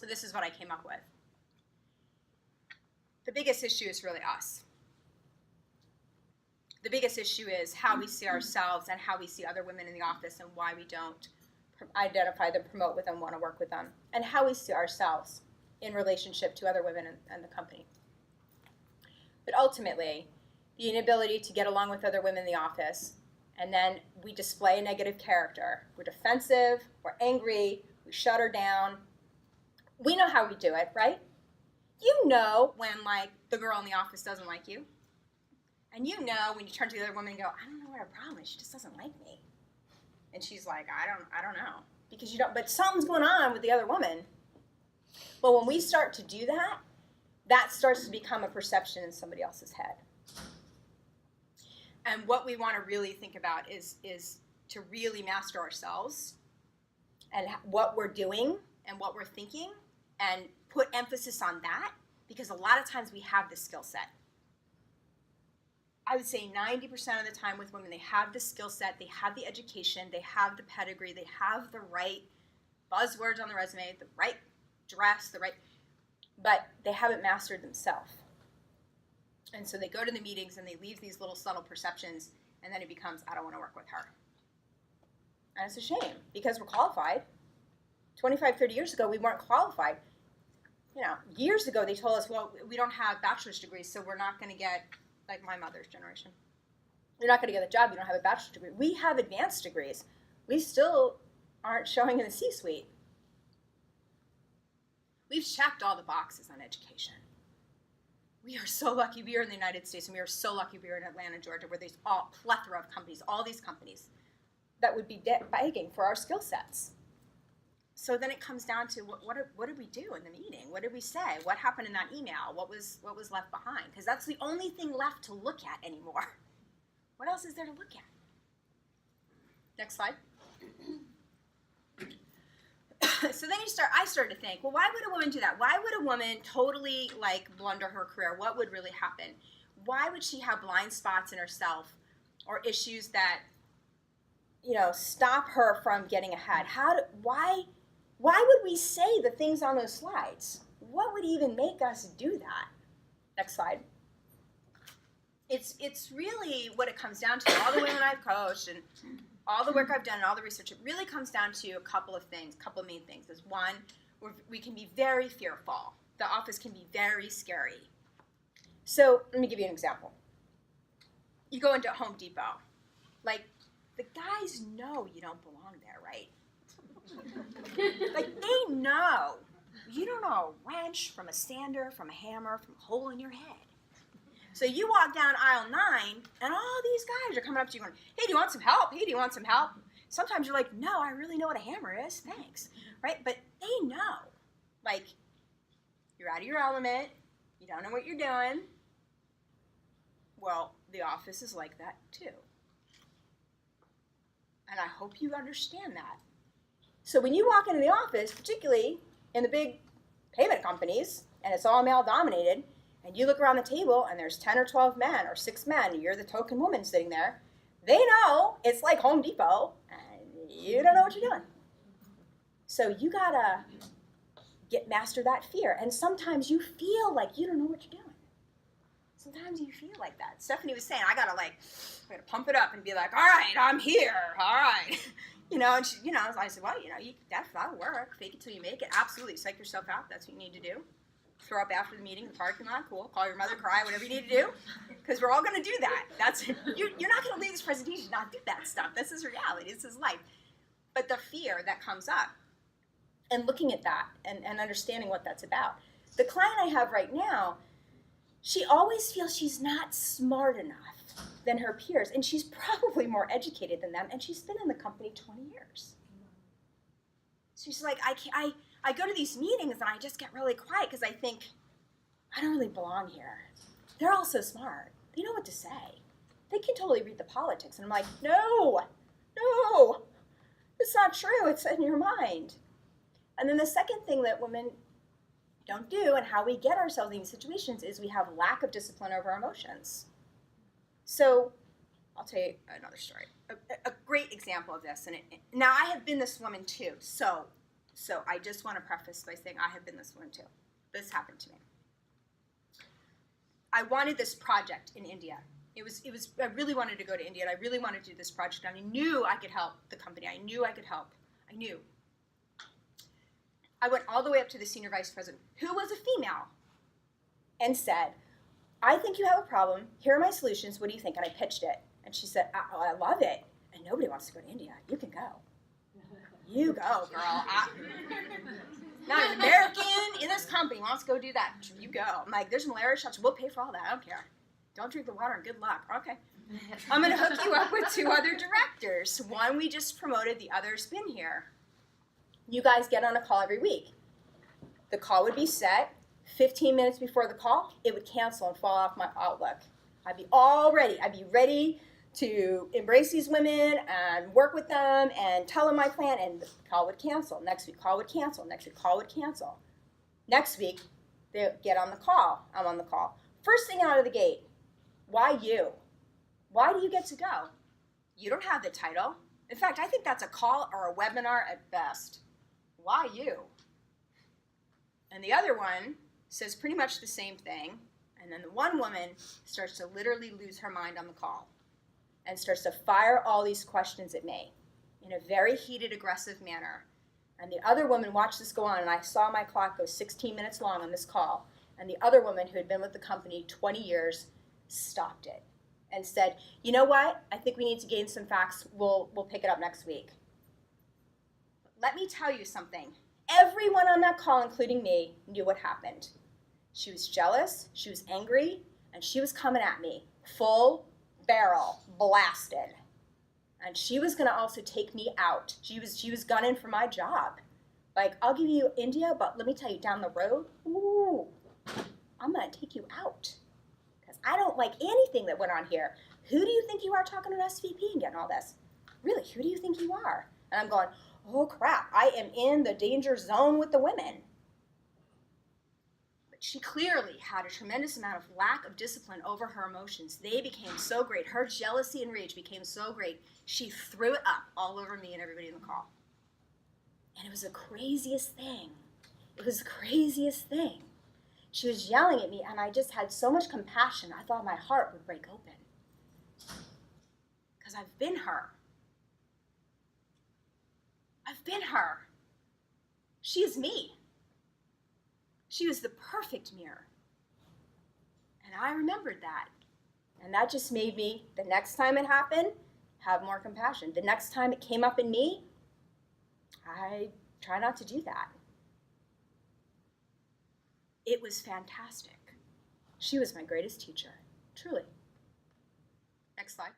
So this is what I came up with. The biggest issue is really us. The biggest issue is how we see ourselves and how we see other women in the office and why we don't identify them, promote with them, want to work with them, and how we see ourselves in relationship to other women and the company. But ultimately, the inability to get along with other women in the office, and then we display a negative character. We're defensive, we're angry, we shut her down. We know how we do it, right? You know when, like, the girl in the office doesn't like you. And you know when you turn to the other woman and go, I don't know what her problem is, she just doesn't like me. And she's like, I don't know. Because you don't, but something's going on with the other woman. Well, when we start to do that, that starts to become a perception in somebody else's head. And what we want to really think about is to really master ourselves and what we're doing and what we're thinking and put emphasis on that, because a lot of times we have the skill set. I would say 90% of the time with women, they have the skill set, they have the education, they have the pedigree, they have the right buzzwords on the resume, the right dress, but they haven't mastered themselves. And so they go to the meetings and they leave these little subtle perceptions, and then it becomes, I don't want to work with her. And it's a shame, because we're qualified. 25, 30 years ago, we weren't qualified. Years ago, they told us, well, we don't have bachelor's degrees, so we're not going to get, like my mother's generation. You're not going to get a job, you don't have a bachelor's degree. We have advanced degrees. We still aren't showing in the C-suite. We've checked all the boxes on education. We are so lucky we are in the United States, and we are so lucky we are in Atlanta, Georgia, where there's a plethora of companies, all these companies that would be begging for our skill sets. So then it comes down to what did we do in the meeting? What did we say? What happened in that email? What was left behind? Because that's the only thing left to look at anymore. What else is there to look at? Next slide. So then I started to think, well, why would a woman do that? Why would a woman totally blunder her career? What would really happen? Why would she have blind spots in herself or issues that stop her from getting ahead? Why would we say the things on those slides? What would even make us do that? Next slide. It's really what it comes down to. All the women I've coached and all the work I've done and all the research, it really comes down to a couple of main things. Is one, we can be very fearful. The office can be very scary. So let me give you an example. You go into Home Depot. The guys know you don't belong there, right? They know. You don't know a wrench from a sander, from a hammer, from a hole in your head. So you walk down aisle 9, and all these guys are coming up to you going, hey, do you want some help? Hey, do you want some help? Sometimes you're like, no, I really know what a hammer is. Thanks. Right? But they know. You're out of your element. You don't know what you're doing. Well, the office is like that, too. And I hope you understand that. So when you walk into the office, particularly in the big payment companies, and it's all male-dominated, and you look around the table, and there's 10 or 12 men, or 6 men, and you're the token woman sitting there, they know it's like Home Depot, and you don't know what you're doing. So you gotta master that fear. And sometimes you feel like you don't know what you're doing. Sometimes you feel like that. Stephanie was saying, I gotta pump it up and be like, all right, I'm here, all right. And she, I said, well, that'll work. Fake it till you make it. Absolutely. Psych yourself out. That's what you need to do. Throw up after the meeting in the parking lot. Cool. Call your mother, cry, whatever you need to do. Because we're all going to do that. You're not going to leave this presentation and not do that stuff. This is reality. This is life. But the fear that comes up, and looking at that and understanding what that's about. The client I have right now, she always feels she's not smart enough than her peers, and she's probably more educated than them, and she's been in the company 20 years. So she's like, I go to these meetings and I just get really quiet because I think, I don't really belong here. They're all so smart. They know what to say. They can totally read the politics. And I'm like, no, it's not true. It's in your mind. And then the second thing that women don't do and how we get ourselves in these situations is we have lack of discipline over our emotions. So I'll tell you another story. A great example of this. Now I have been this woman too. So So I just want to preface by saying I have been this woman too. This happened to me. I wanted this project in India. I really wanted to go to India, and I really wanted to do this project, and I knew I could help the company. I knew I could help. I knew. I went all the way up to the senior vice president, who was a female, and said, I think you have a problem. Here are my solutions. What do you think? And I pitched it. And she said, I love it. And nobody wants to go to India. You can go. You go, girl. Not an American in this company wants to go do that. You go. I'm like, there's malaria shots. We'll pay for all that. I don't care. Don't drink the water and good luck. Okay. I'm going to hook you up with 2 other directors. One we just promoted. The other's been here. You guys get on a call every week. The call would be set. 15 minutes before the call, it would cancel and fall off my Outlook. I'd be all ready. I'd be ready to embrace these women and work with them and tell them my plan, and the call would cancel. Next week, call would cancel. Next week, call would cancel. Next week, they get on the call. I'm on the call. First thing out of the gate, why you? Why do you get to go? You don't have the title. In fact, I think that's a call or a webinar at best. Why you? And the other one says pretty much the same thing, and then the one woman starts to literally lose her mind on the call and starts to fire all these questions at me in a very heated, aggressive manner. And the other woman watched this go on, and I saw my clock go 16 minutes long on this call, and the other woman who had been with the company 20 years stopped it and said, you know what? I think we need to gain some facts. We'll pick it up next week. But let me tell you something. Everyone on that call, including me, knew what happened. She was jealous, she was angry, and she was coming at me, full barrel, blasted. And she was gonna also take me out. She was gunning for my job. Like, I'll give you India, but let me tell you, down the road, ooh, I'm gonna take you out. Because I don't like anything that went on here. Who do you think you are talking to an SVP and getting all this? Really, who do you think you are? And I'm going, oh crap, I am in the danger zone with the women. She clearly had a tremendous amount of lack of discipline over her emotions. They became so great. Her jealousy and rage became so great, she threw it up all over me and everybody in the call. And it was the craziest thing. It was the craziest thing. She was yelling at me, and I just had so much compassion, I thought my heart would break open. Because I've been her. I've been her. She is me. She was the perfect mirror. And I remembered that. And that just made me, the next time it happened, have more compassion. The next time it came up in me, I try not to do that. It was fantastic. She was my greatest teacher, truly. Next slide.